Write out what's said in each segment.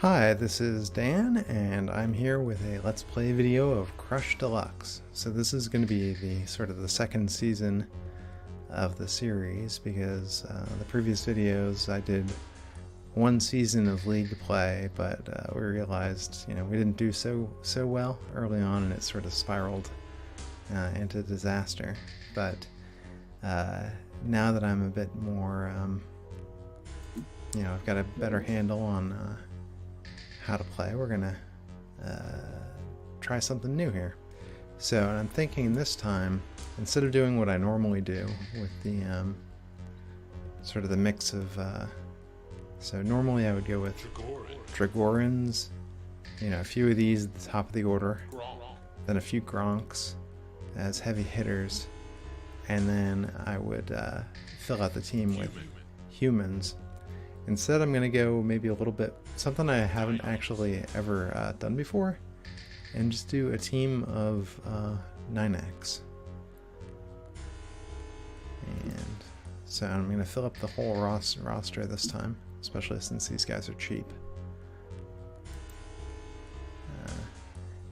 Hi, this is Dan, and I'm here with a Let's Play video of Crush Deluxe. So this is going to be the sort of the second season of the series, because the previous videos I did one season of League play, but we realized, we didn't do so well early on, and it sort of spiraled into disaster. But now that I'm a bit more, I've got a better handle on how to play, we're gonna try something new here. So I'm thinking this time, instead of doing what I normally do with the sort of the mix of so normally I would go with Dragorans, a few of these at the top of the order, then a few Gronks as heavy hitters, and then I would fill out the team with humans. Instead, I'm going to go maybe a little bit, something I haven't actually ever done before, and just do a team of all-Nynax. And so I'm going to fill up the whole roster this time, especially since these guys are cheap.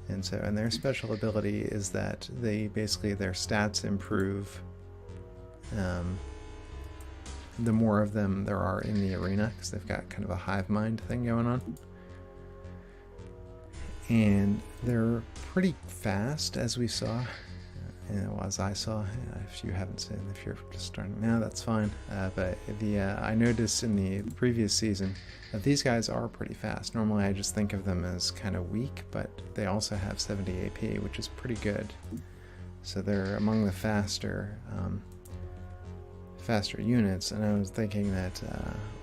And their special ability is that they basically, their stats improve the more of them there are in the arena, because they've got kind of a hive mind thing going on. And they're pretty fast, as we saw, as I saw. If you haven't seen, if you're just starting now, that's fine. But I noticed in the previous season that these guys are pretty fast. Normally I just think of them as kind of weak, but they also have 70 AP, which is pretty good. So they're among the faster units, and I was thinking that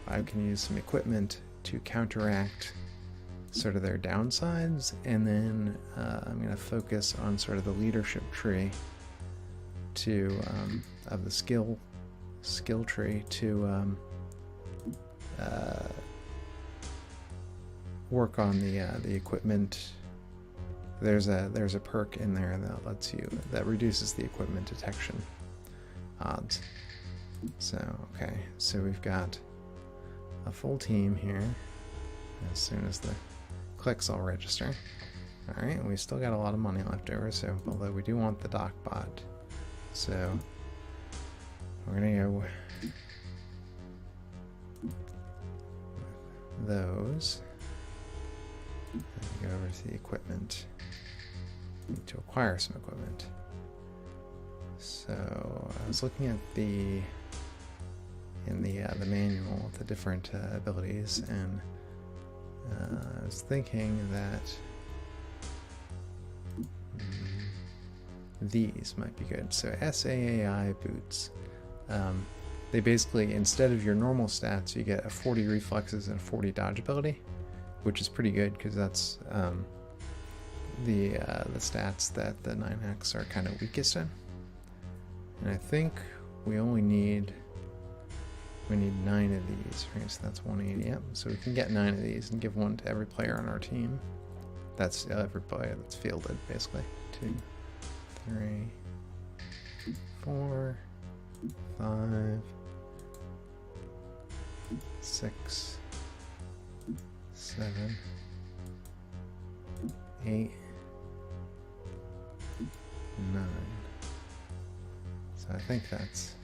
I can use some equipment to counteract sort of their downsides, and then I'm going to focus on sort of the leadership tree to of the skill tree to work on the equipment. There's a perk in there that reduces the equipment detection odds. So, okay, so we've got a full team here as soon as the clicks all register. Alright, we still got a lot of money left over, so although we do want the dock bot. So we're gonna go with those. And go over to the equipment. We need to acquire some equipment. So I was looking at the manual, the different abilities, and I was thinking that these might be good. So SAAI boots, they basically, instead of your normal stats, you get a 40 reflexes and a 40 dodge ability, which is pretty good because that's the stats that the 9X are kind of weakest in. And I think we only need 9 of these, right? So that's 180. Yep. So we can get 9 of these and give one to every player on our team. That's every player that's fielded, basically. 2, 3, 4, 5, 6, 7, 8, 9. So I think that's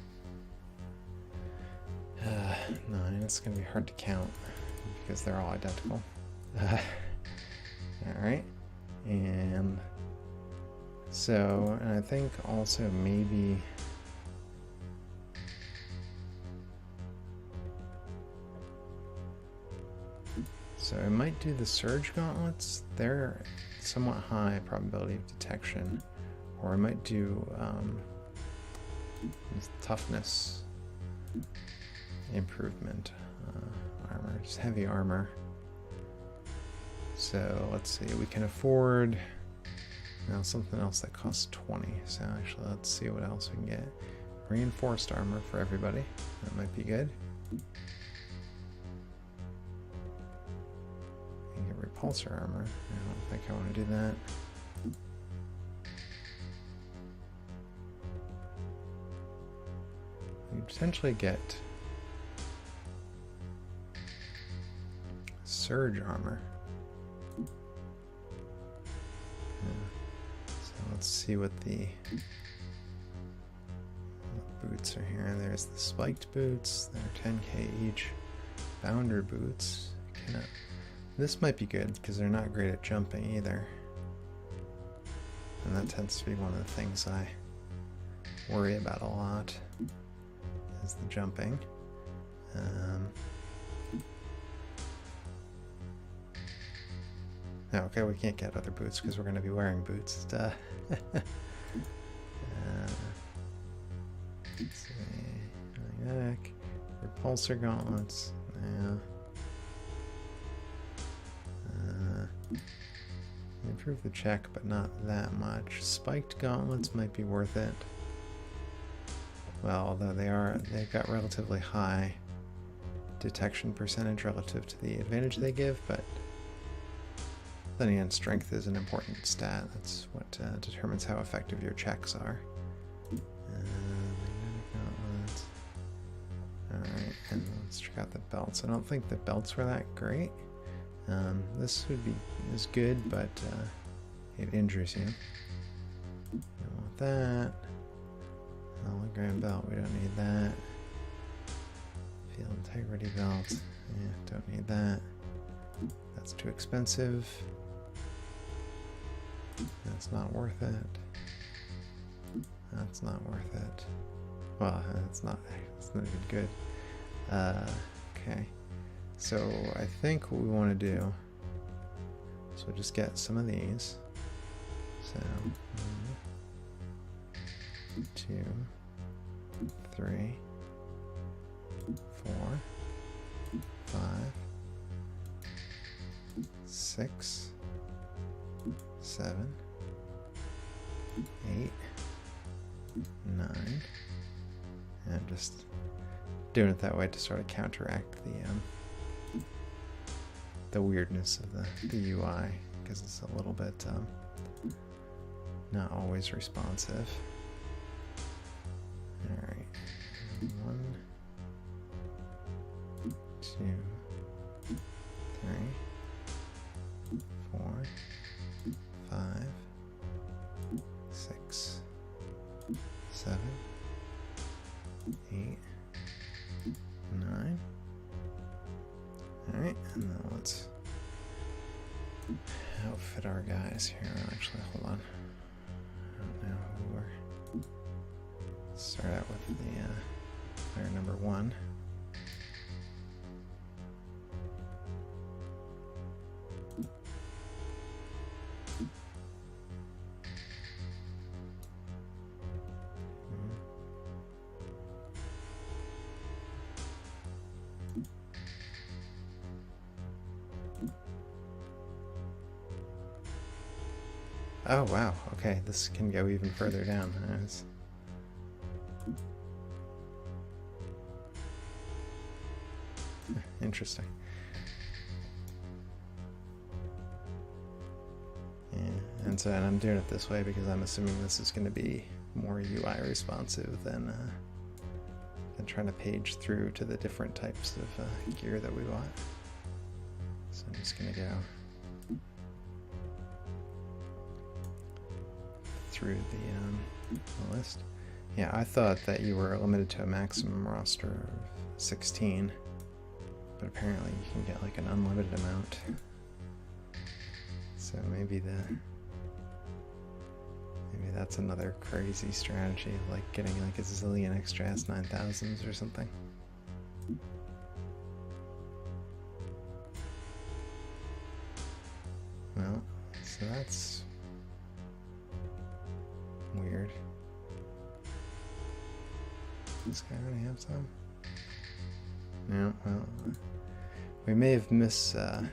9. It's going to be hard to count because they're all identical. Alright, and so, and I think also maybe so I might do the Surge Gauntlets. They're somewhat high probability of detection, or I might do toughness improvement armor, just heavy armor. So let's see, we can afford now something else that costs 20. So actually, let's see what else we can get. Reinforced armor for everybody. That might be good. And get repulsor armor. I don't think I want to do that. You potentially get surge armor. let's see what the boots are here. There's the spiked boots. They're 10k each. Bounder boots. This might be good because they're not great at jumping either. And that tends to be one of the things I worry about a lot, is the jumping. Okay, we can't get other boots because we're going to be wearing boots. Duh. Let's see. Magnetic. Repulsor gauntlets. Yeah. Improve the check, but not that much. Spiked gauntlets might be worth it. Well, although they've got relatively high detection percentage relative to the advantage they give, but then again, strength is an important stat. That's what determines how effective your checks are. Magnetic gauntlets. Alright, and let's check out the belts. I don't think the belts were that great. This is good, but it injures you. Don't want that. Hologram belt, we don't need that. Field integrity belt, yeah, don't need that. That's too expensive. That's not worth it. That's not worth it. Well, it's not even good. Okay. So I think what we want to do is we'll just get some of these. So 1, 2, 3, 4, 5, 6, 7, 8, 9, and just doing it that way to sort of counteract the weirdness of the UI, because it's a little bit not always responsive. All right, 1, 2, 3, 4, 5, 6, 7, 8, 9. Alright, and then let's outfit our guys here. Actually, hold on. I don't know who we're... Let's start out with the player number 1. Oh wow, okay, this can go even further down. Interesting. Yeah, and I'm doing it this way because I'm assuming this is going to be more UI responsive than trying to page through to the different types of gear that we want. So I'm just going to go through the list. Yeah, I thought that you were limited to a maximum roster of 16, but apparently you can get like an unlimited amount. So maybe that's another crazy strategy, like getting like a zillion extra S9000s or something. Well, so that's weird. Does this guy already have some? No, well, we may have miscounted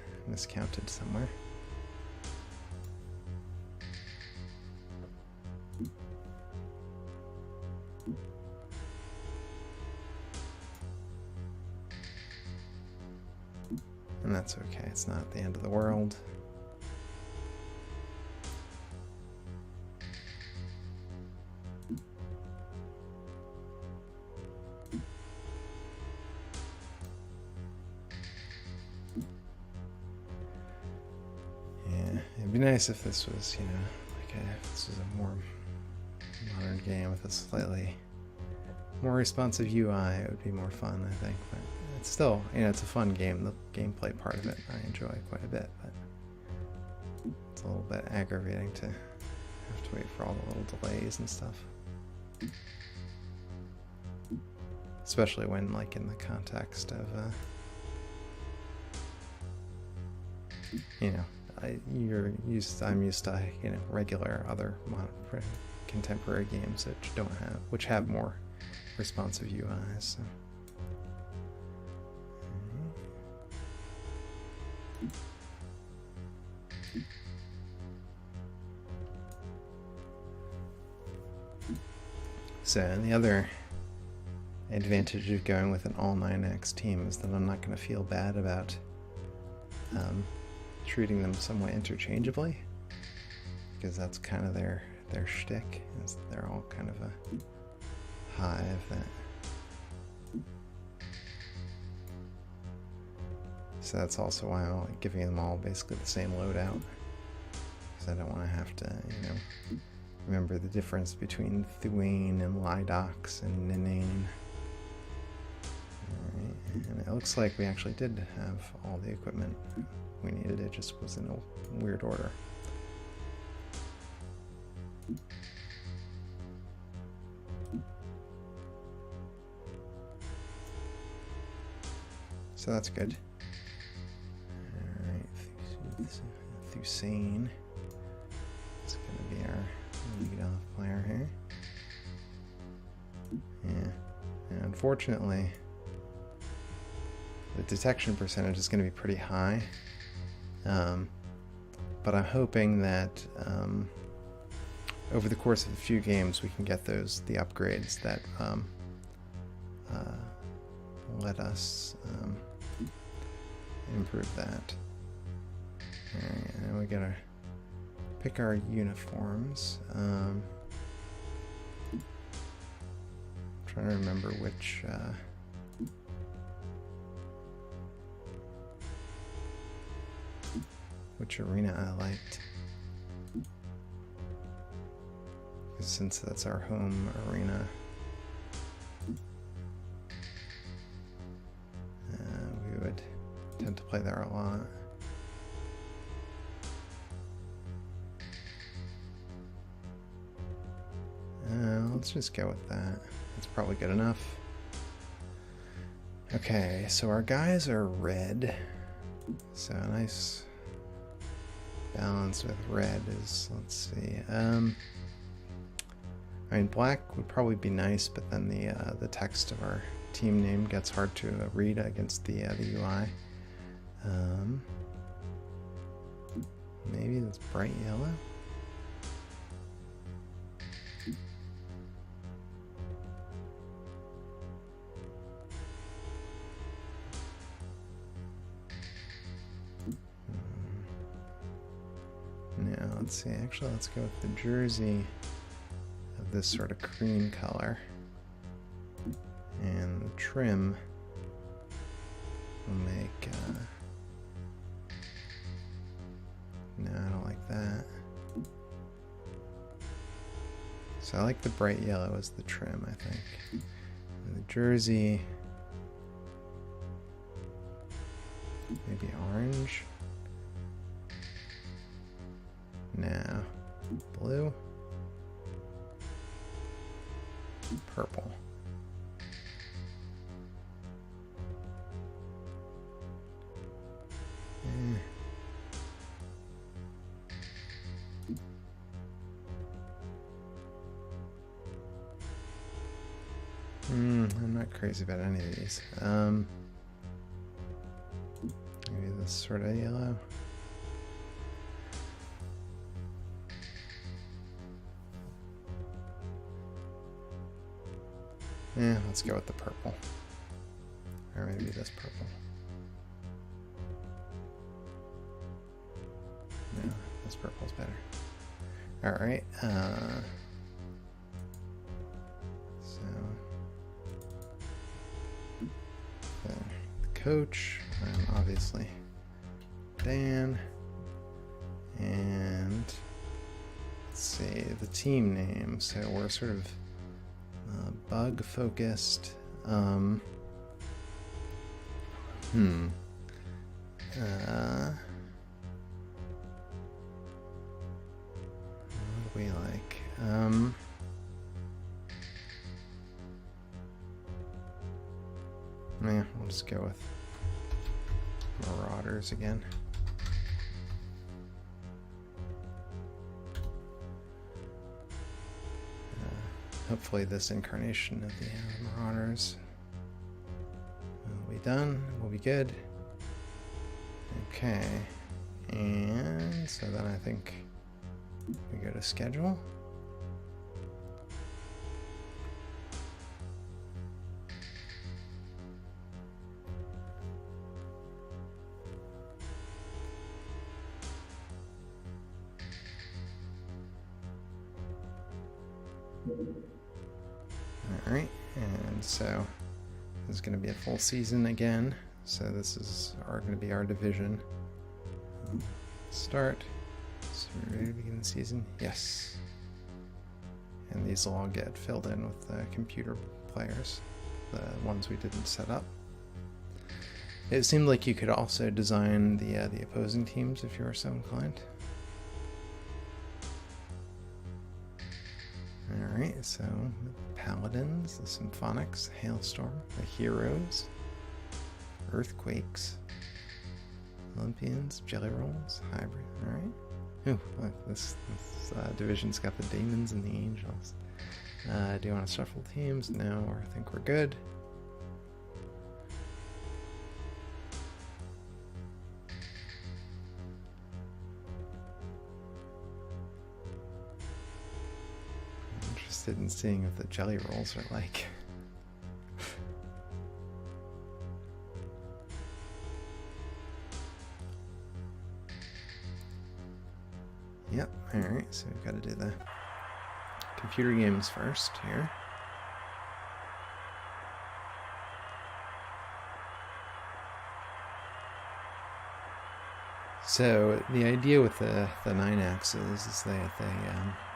somewhere. And that's okay, it's not the end of the world. Yeah, it'd be nice if this was, you know, Okay, if this is a more modern game with a slightly more responsive UI, it would be more fun, I think. But it's still, you know, it's a fun game. The gameplay part of it I enjoy quite a bit, but it's a little bit aggravating to have to wait for all the little delays and stuff. Especially when, like, in the context of, you know, I'm used to, you know, regular other contemporary games which have more responsive UIs. So the other advantage of going with an all-Nynax team is that I'm not going to feel bad about treating them somewhat interchangeably, because that's kind of their shtick, is they're all kind of a hive so that's also why I'm giving them all basically the same loadout, because I don't want to have to, you know, remember the difference between Thuane and Lydox and Ninane. Alright, and it looks like we actually did have all the equipment we needed, it just was in a weird order. So that's good. Alright, Thuane. It's going to be our lead-off player here. Yeah, and unfortunately, the detection percentage is going to be pretty high. But I'm hoping that over the course of a few games we can get the upgrades that let us improve that. Alright, and we gotta pick our uniforms. Trying to remember which arena I liked, because since that's our home arena, we would tend to play there a lot. Let's just go with that. That's probably good enough. Okay, so our guys are red, so a nice balance with red is, let's see, I mean, black would probably be nice, but then the text of our team name gets hard to read against the UI. Maybe that's bright yellow. Now, let's see, actually, let's go with the jersey of this sort of cream color. And the trim will make, no, I don't like that. So I like the bright yellow as the trim, I think. And the jersey, maybe orange. Now, blue, purple. I'm not crazy about any of these. Maybe this sort of yellow. Yeah, let's go with the purple. Or maybe this purple. No, this purple's better. Alright, so the coach, obviously Dan, and let's the team name. So we're sort of bug focused. What do we like? Yeah, we'll just go with Marauders again. Hopefully this incarnation of the Marauders will be done, will be good. Okay, and so then I think we go to schedule. Alright, and so this is going to be a full season again. So this is going to be our division. Start. So we're ready to begin the season? Yes. And these will all get filled in with the computer players, the ones we didn't set up. It seemed like you could also design the opposing teams if you were so inclined. Alright, so the Paladins, the Symphonics, the Hailstorm, the Heroes, Earthquakes, Olympians, Jelly Rolls, Hybrid. Alright. Ooh, look, this division's got the Demons and the Angels. Do you want to shuffle teams? No, I think we're good. Interested in seeing what the Jelly Rolls are like. Yep, alright, so we've got to do the computer games first here. So the idea with the all-Nynaxes is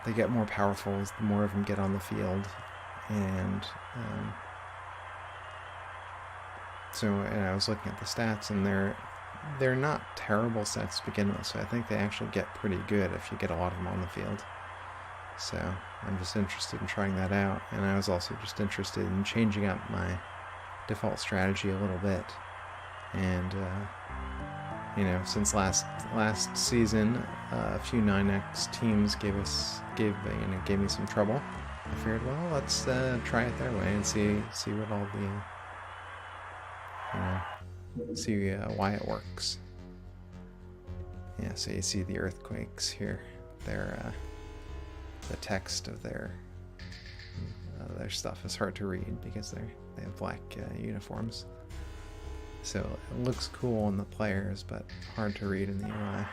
they get more powerful as the more of them get on the field, and so I was looking at the stats, and they're not terrible sets to begin with. So I think they actually get pretty good if you get a lot of them on the field. So I'm just interested in trying that out, and I was also just interested in changing up my default strategy a little bit, and you know, since last season, a few all-Nynax teams gave me some trouble. I figured, well, let's try it their way and see what all the see why it works. Yeah, so you see the Earthquakes here. They're the text of their stuff is hard to read because they have black uniforms. So it looks cool on the players, but hard to read in the UI.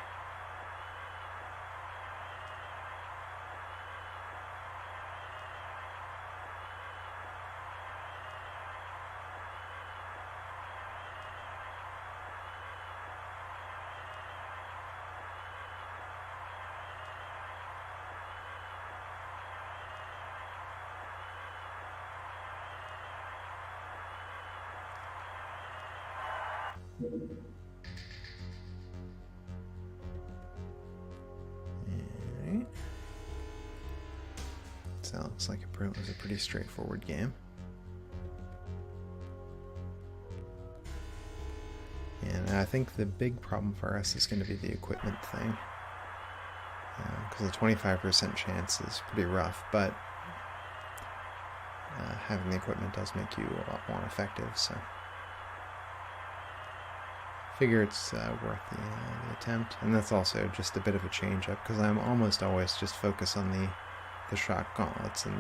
Alright. So that looks like it was a pretty straightforward game. And I think the big problem for us is going to be the equipment thing. Because the 25% chance is pretty rough, but having the equipment does make you a lot more effective, so figure it's worth the attempt. And that's also just a bit of a change up, because I'm almost always just focus on the shot gauntlets and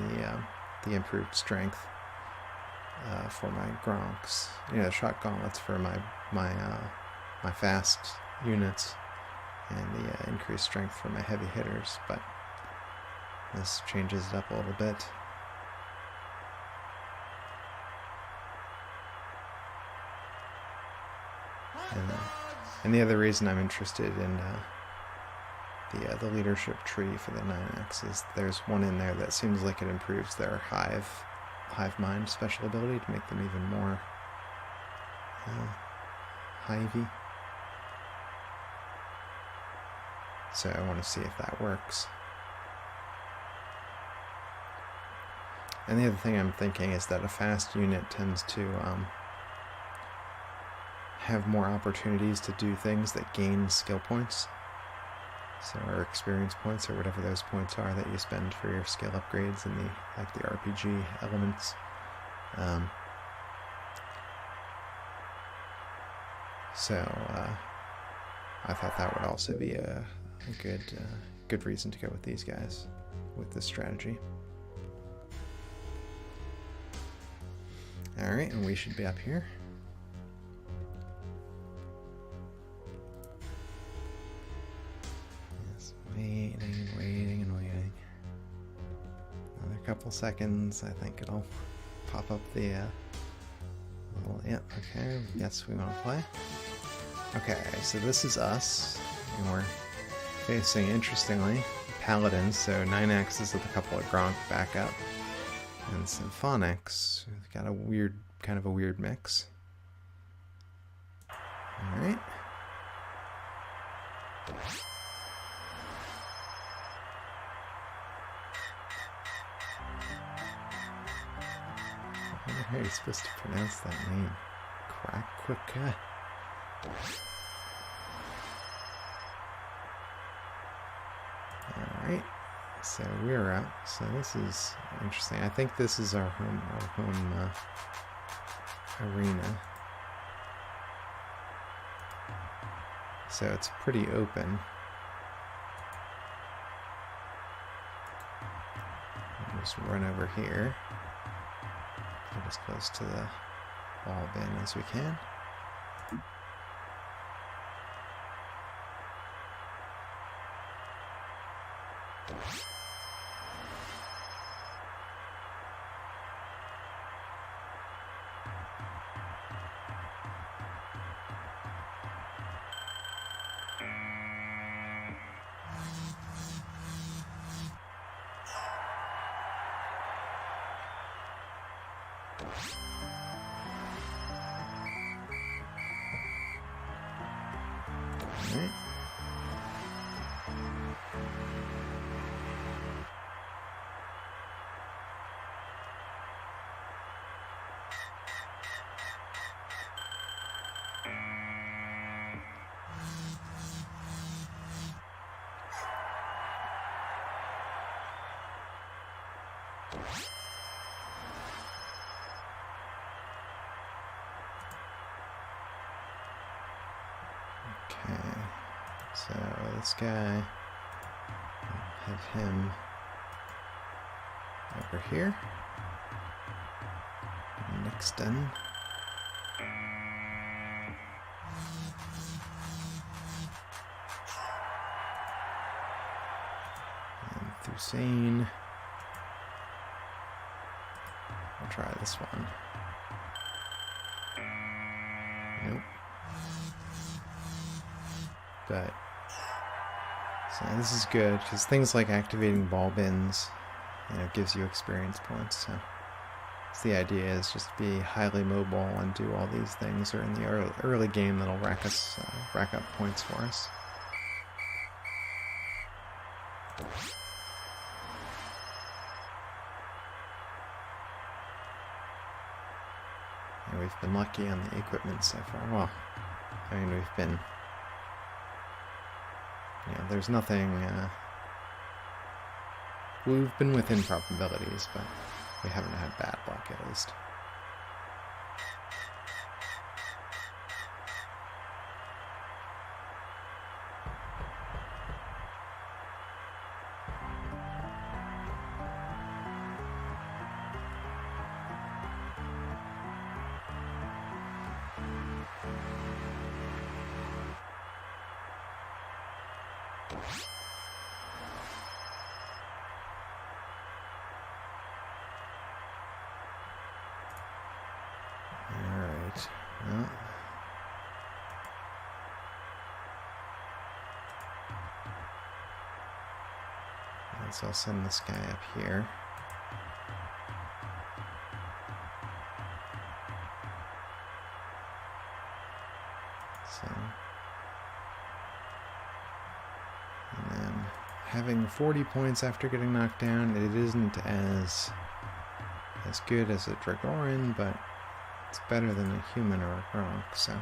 the improved strength for my Gronks. You know, the shot gauntlets for my fast units, and the increased strength for my heavy hitters, but this changes it up a little bit. And the other reason I'm interested in the leadership tree for the 9Xs. There's one in there that seems like it improves their hive mind special ability to make them even more hivey. So I want to see if that works. And the other thing I'm thinking is that a fast unit tends to have more opportunities to do things that gain skill points. So, or experience points, or whatever those points are that you spend for your skill upgrades and the RPG elements. I thought that would also be a good reason to go with these guys with this strategy. All right, and we should be up here. Waiting. Another couple seconds. I think it'll pop up the little, yeah, okay, yes, we want to play. Okay, so this is us, and we're facing, interestingly, paladins, so 9Xs with a couple of Gronk backup, and Symphonics. We've got kind of a weird mix. Alright. I wonder how you're supposed to pronounce that name. Quackwicka. Alright, so we're up. So this is interesting. I think this is our home arena. So it's pretty open. We'll just run over here. Get as close to the ball bin as we can. Alright. Okay, so this guy, I'll have him over here. Nixton. And Thusain. I'll try this one. Nope. But so this is good because things like activating ball bins, gives you experience points. So the idea is just be highly mobile and do all these things, or in the early game that'll rack up points for us. And we've been lucky on the equipment so far. Well, I mean, we've been. There's nothing. We've been within probabilities, but we haven't had bad luck at least. Alright. Well. So I'll send this guy up here. So, and then having 40 points after getting knocked down, it isn't as good as a Dragoran, but it's better than a human or a Gronk, so.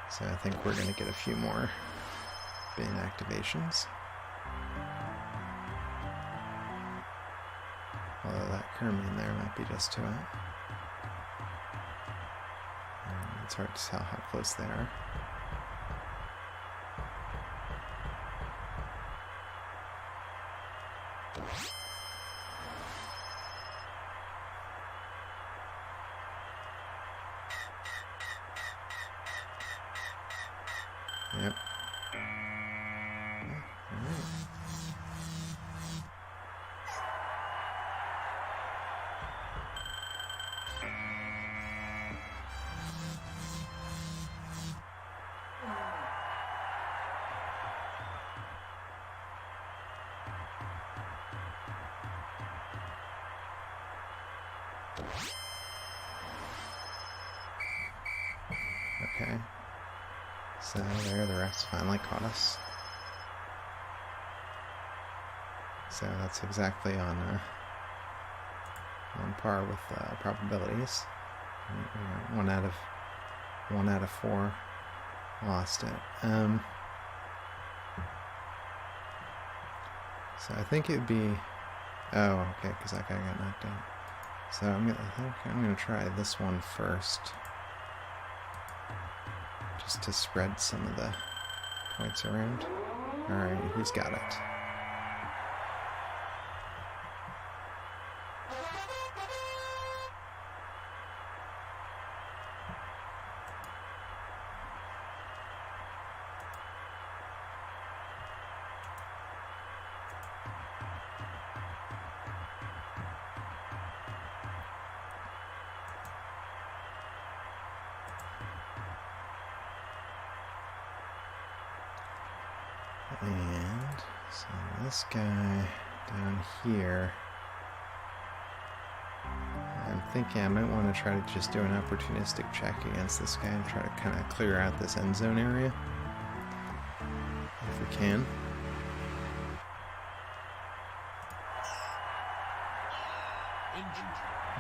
So I think we're going to get a few more bin activations. Although that Kermian there might be just to it. It's hard to tell how close they are. Yep. Okay. So there, the refs finally caught us. So that's exactly on par with probabilities. One out of 4 lost it. So I think it'd be. Oh, okay, because that guy got knocked out. So I'm gonna try this one first, just to spread some of the points around. All right, he's got it. And so this guy down here, I'm thinking I might want to try to just do an opportunistic check against this guy and try to kind of clear out this end zone area, if we can.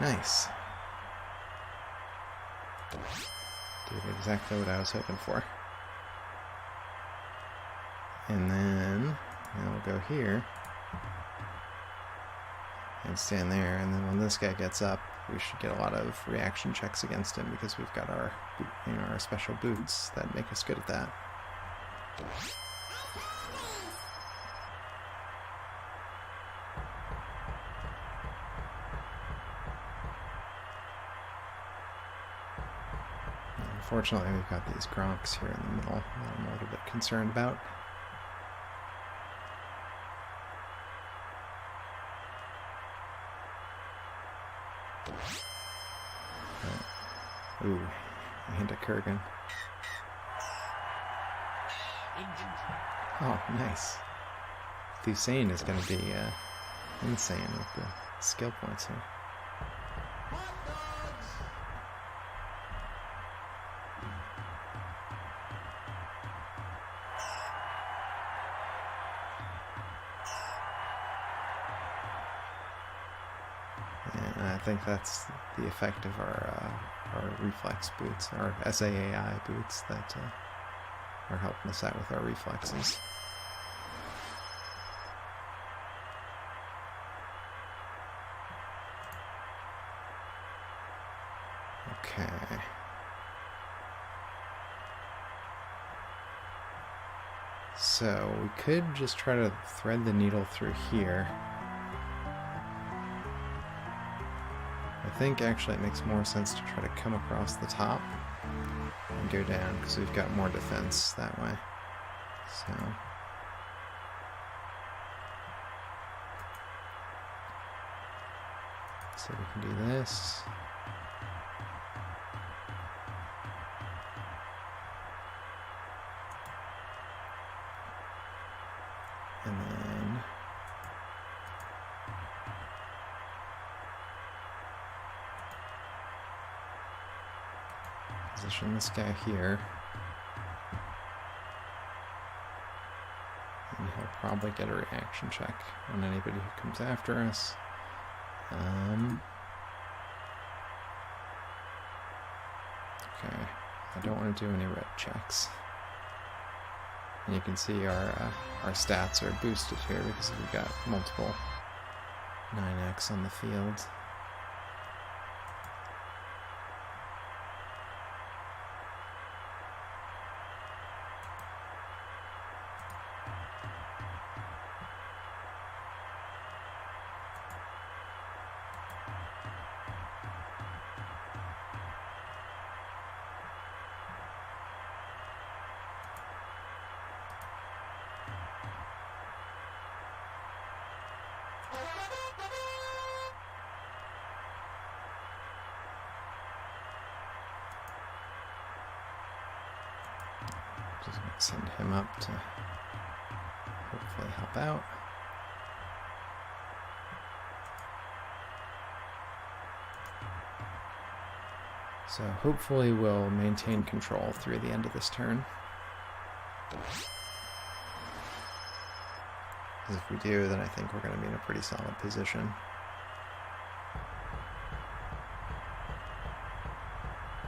Nice. Did exactly what I was hoping for. And then now we'll go here and stand there, and then when this guy gets up, we should get a lot of reaction checks against him because we've got our, our special boots that make us good at that. Unfortunately, we've got these Gronks here in the middle that I'm a little bit concerned about. Ooh, into Kurgan. Oh, nice. Thusane is going to be insane with the skill points here. And I think that's the effect of our reflex boots, our SAAI boots that are helping us out with our reflexes. Okay. So we could just try to thread the needle through here. I think actually it makes more sense to try to come across the top and go down because we've got more defense that way. So So we can do this. And then position this guy here. And he'll probably get a reaction check on anybody who comes after us. Okay, I don't want to do any red checks. And you can see our stats are boosted here because we've got multiple 9x on the field. Just gonna send him up to hopefully help out. So hopefully we'll maintain control through the end of this turn. Because if we do, then I think we're going to be in a pretty solid position.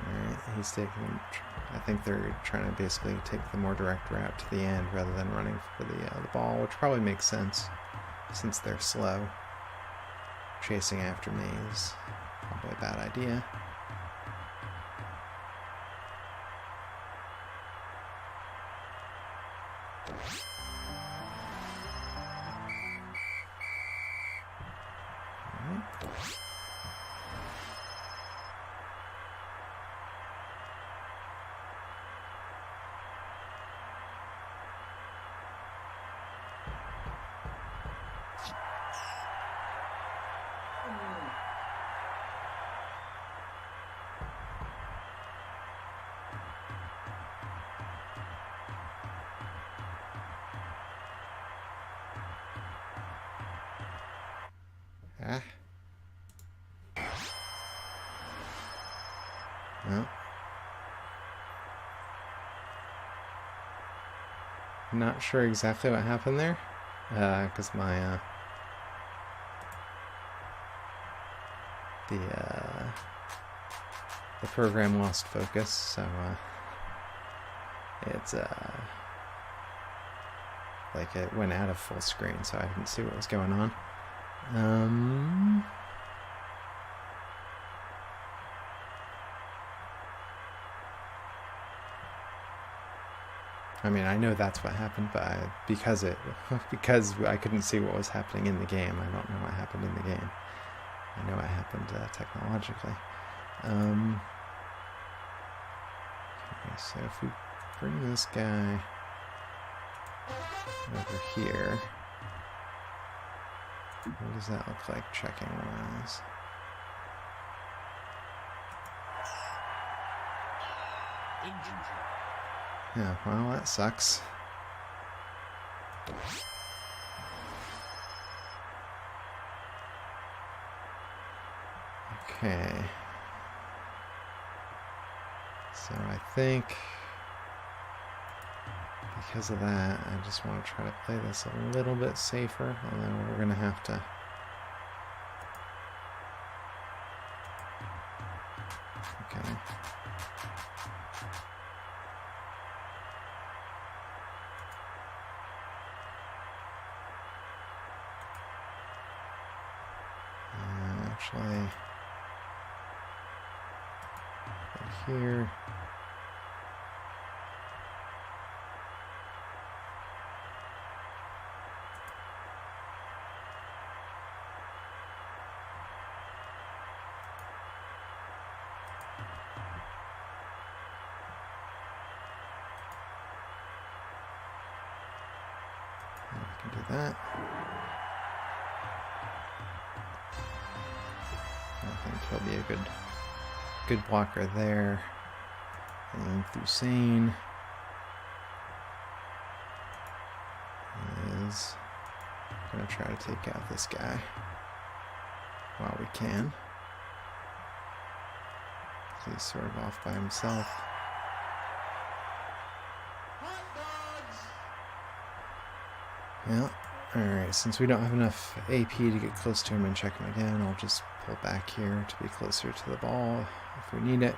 Alright, he's taking... I think they're trying to basically take the more direct route to the end rather than running for the ball, which probably makes sense since they're slow. Chasing after me is probably a bad idea. Ah. Well. Not sure exactly what happened there, because my the program lost focus, so it's like it went out of full screen, so I didn't see what was going on. I mean, I know that's what happened, but because I couldn't see what was happening in the game, I don't know what happened in the game. I know what happened technologically. Okay, so if we bring this guy over here, what does that look like checking wise? Yeah, well, that sucks. Okay. So I think because of that, I just want to try to play this a little bit safer, although we're going to have to... Okay. Actually, right here. And we can do that. think he'll be a good blocker there. And through Sane is going to try to take out this guy while we can. He's sort of off by himself. Yeah, alright, since we don't have enough AP to get close to him and check him again, I'll just pull back here to be closer to the ball if we need it.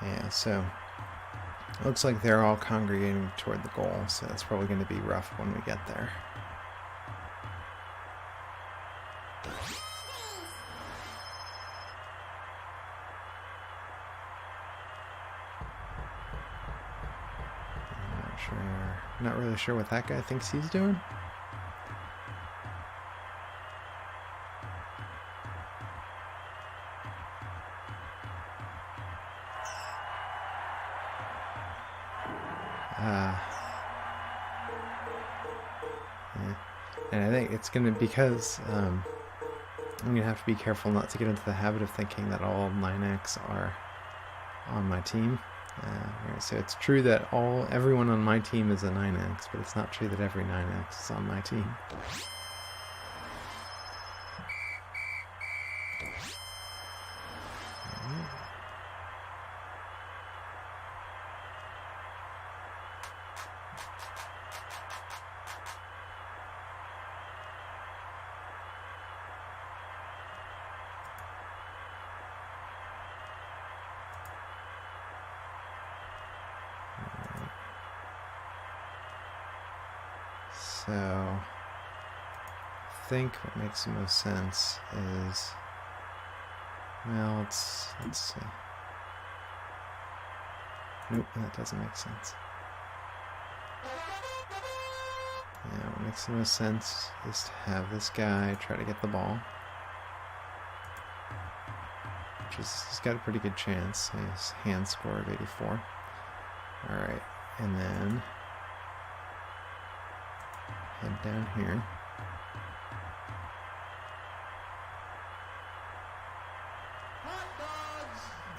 Yeah, so it looks like they're all congregating toward the goal, so that's probably going to be rough when we get there. Not really sure what that guy thinks he's doing. Yeah. And I think it's going to, because I'm going to have to be careful not to get into the habit of thinking that all-Nynax are on my team. Right, so it's true that everyone on my team is a 9X, but it's not true that every 9X is on my team. So, I think what makes the most sense is, well, let's see. Nope, that doesn't make sense. Yeah, what makes the most sense is to have this guy try to get the ball. He's got a pretty good chance. His hand score of 84. Alright, and then head down here.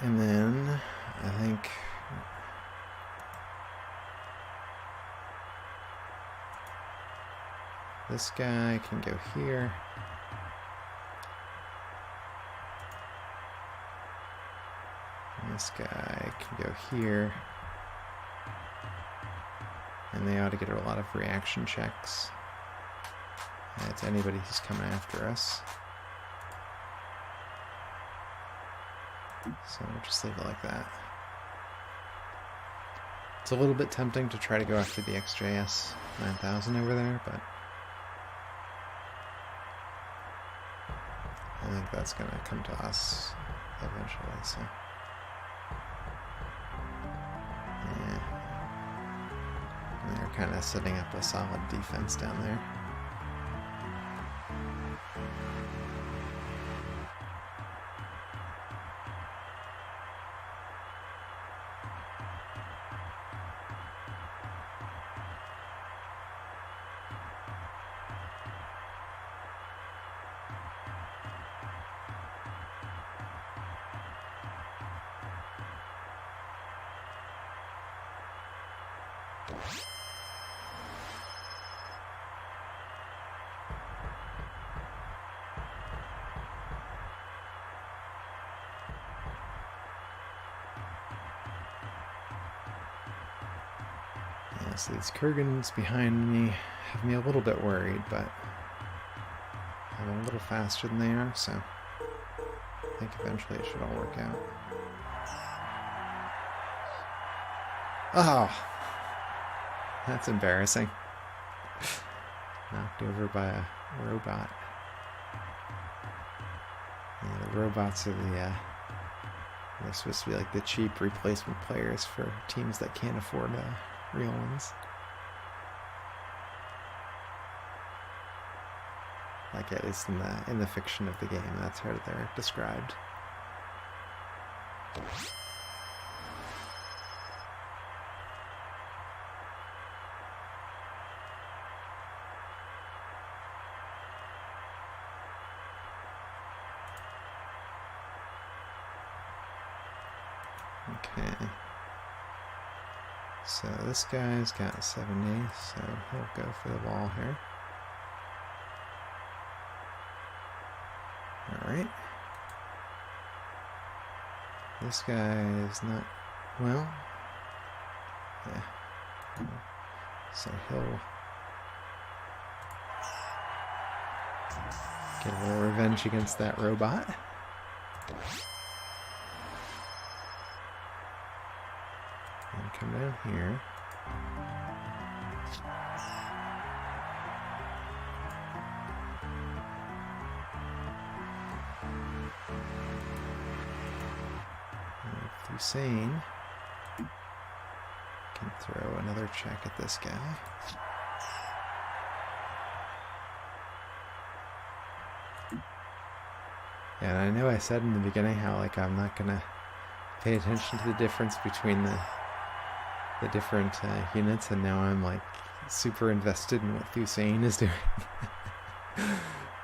And then I think this guy can go here. And this guy can go here. And they ought to get a lot of reaction checks to anybody who's coming after us. So we'll just leave it like that. It's a little bit tempting to try to go after the XJS 9000 over there, but I think that's going to come to us eventually, so yeah. And they're kind of setting up a solid defense down there. Yeah, so these Kurgans behind me have me a little bit worried, but I'm a little faster than they are, so I think eventually it should all work out. Oh! That's embarrassing. Knocked over by a robot. Yeah, the The robots are they're supposed to be like the cheap replacement players for teams that can't afford real ones. Like at least in the fiction of the game, that's how they're described. Okay. So this guy's got 70, so he'll go for the ball here. Alright. This guy is not... well... yeah. So he'll... get a little revenge against that robot. And come down here. Hussein can throw another check at this guy. Yeah, and I know I said in the beginning how like I'm not gonna pay attention to the difference between the different units, and now I'm like super invested in what Hussein is doing.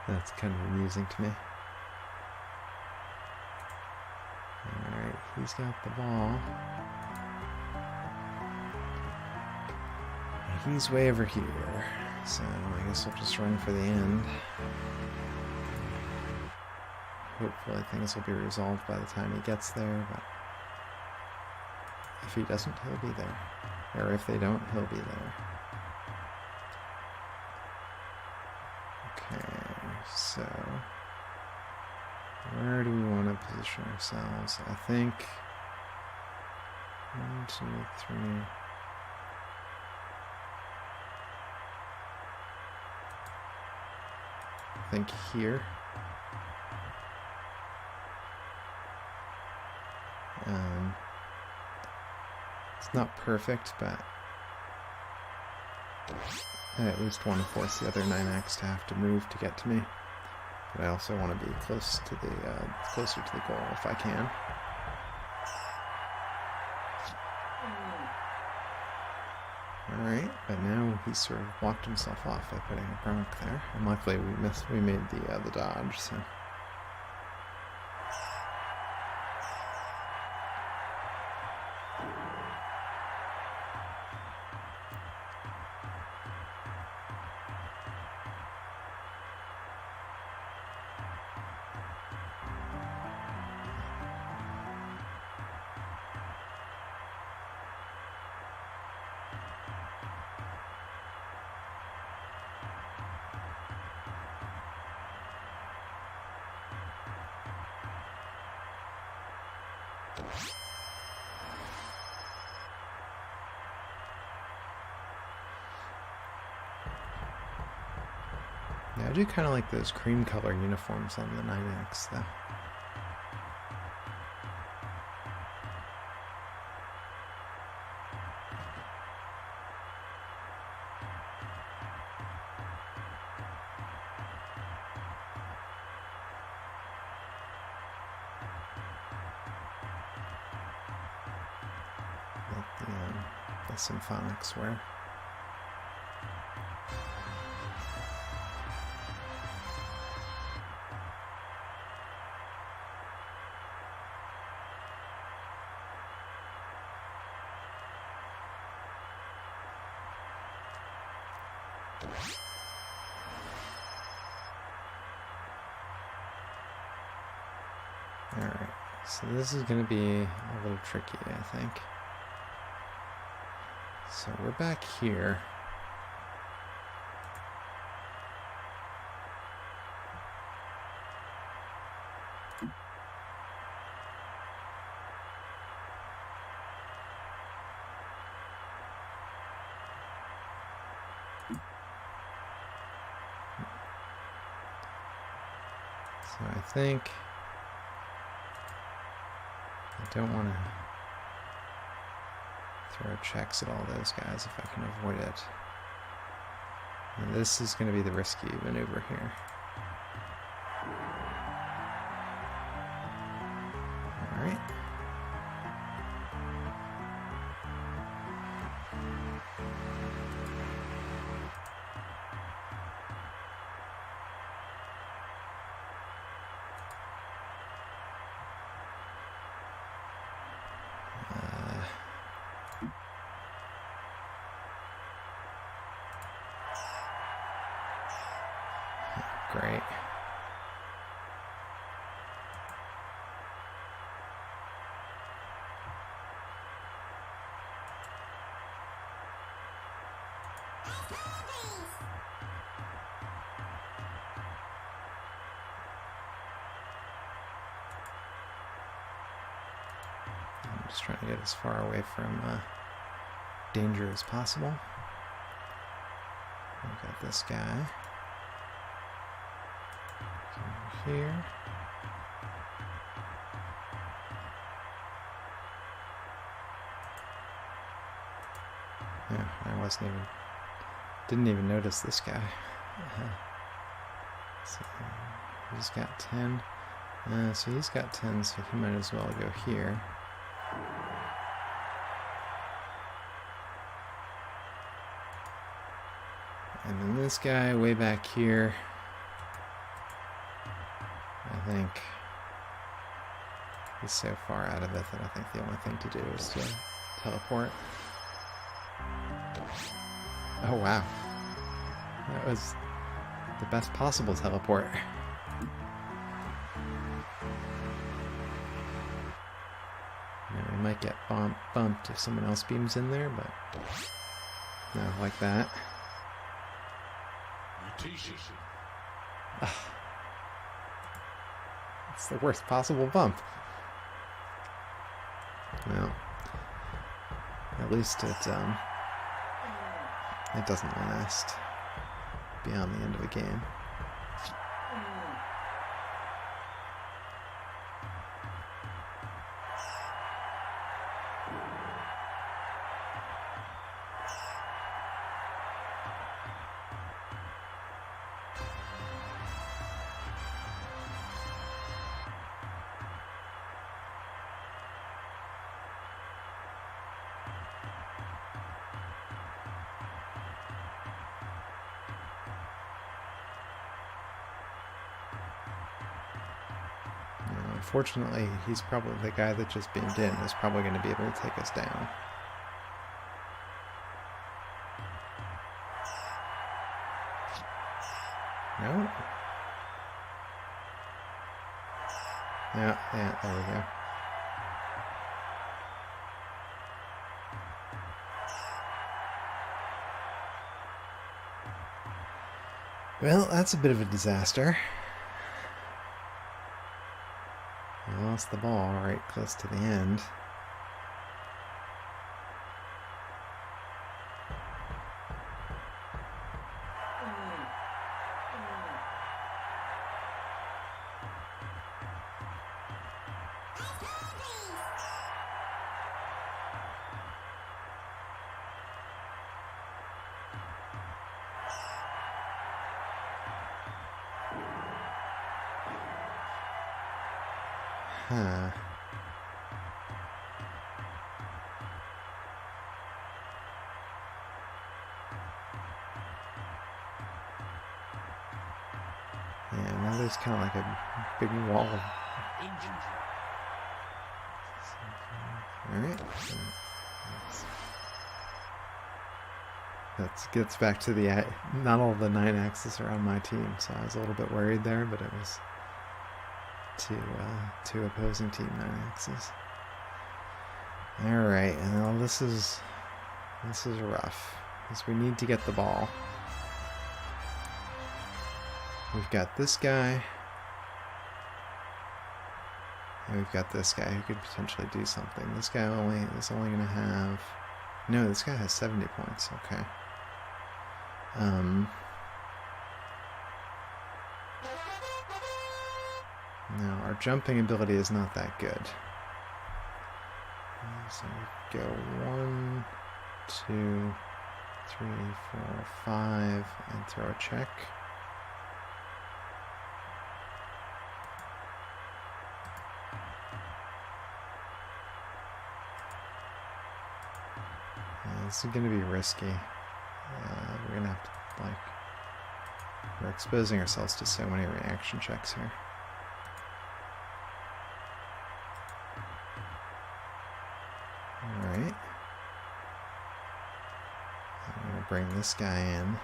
That's kind of amusing to me. Alright, he's got the ball. He's way over here, so I guess I'll just run for the end. Hopefully things will be resolved by the time he gets there, but if he doesn't, he'll be there. Or if they don't, he'll be there. Okay, so where do we want to position ourselves? I think 1, 2, 3. I think here. It's not perfect, but I at least want to force the other 9X to have to move to get to me. But I also want to be close to the closer to the goal if I can. Alright, but now he's sort of walked himself off by putting a Gronk there. And luckily we made the dodge, so. Yeah, I do kind of like those cream color uniforms on the 9X, though. Like the symphonics wear. Alright, so this is going to be a little tricky, I think. So we're back here. So I think don't want to throw checks at all those guys if I can avoid it. And this is going to be the risky maneuver here. Alright. Great. I'm just trying to get as far away from danger as possible. We've got this guy. Over here. Yeah, I didn't even notice this guy. So he's got 10. So he's got 10, so he might as well go here. And then this guy way back here, I think he's so far out of it that I think the only thing to do is to teleport. Oh wow, that was the best possible teleport. Now we might get bumped if someone else beams in there, but no, like that. It's the worst possible bump. Well, at least it doesn't last beyond the end of a game. Unfortunately, he's probably the guy that just beamed in is probably going to be able to take us down. No? Yeah, there we go. Well, that's a bit of a disaster. I lost the ball right close to the end. Huh. Yeah, now there's kind of like a big wall. Alright. That gets back to the... Not all the 9-axes are on my team, so I was a little bit worried there, but it was two opposing team 9-axes. Alright, and now this is rough, because we need to get the ball. We've got this guy, and we've got this guy who could potentially do something. This guy is only going to have... No, this guy has 70 points, okay. Now, our jumping ability is not that good. So we go 1, 2, 3, 4, 5, and throw a check. This is going to be risky. We're going to have to, like, we're exposing ourselves to so many reaction checks here. Alright. I'm going to bring this guy in.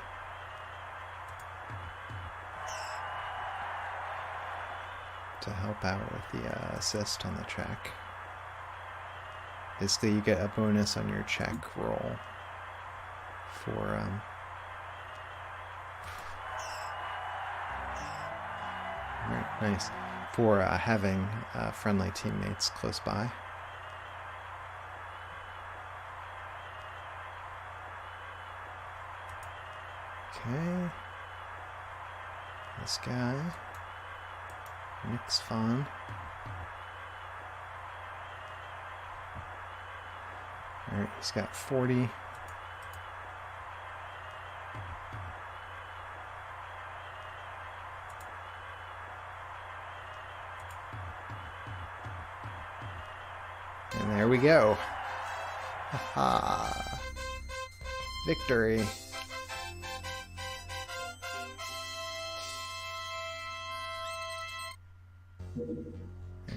To help out with the assist on the check. Basically, you get a bonus on your check roll for right, nice, for having friendly teammates close by. Okay, this guy, Nick's fun. Alright, he's got 40. And there we go. Haha. Victory.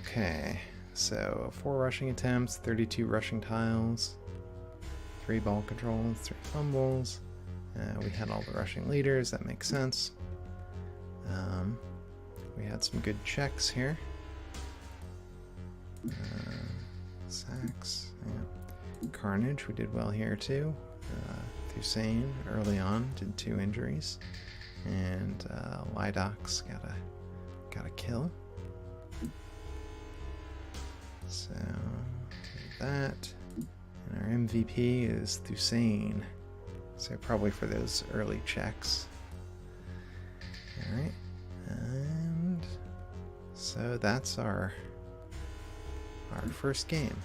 Okay, so 4 rushing attempts, 32 rushing tiles, 3 ball controls, 3 fumbles. We had all the rushing leaders, that makes sense. We had some good checks here. Sacks, yeah. Carnage, we did well here too. Thusain early on did 2 injuries, and Lidox got a kill. So that, and our MVP is Thusain. So probably for those early checks. All right, and so that's our first game.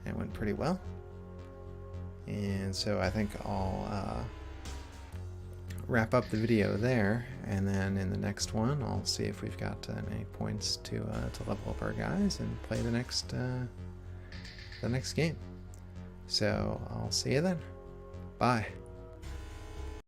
It went pretty well, and so I think I'll wrap up the video there, and then in the next one I'll see if we've got any points to level up our guys and play the next game. So I'll see you then. Bye.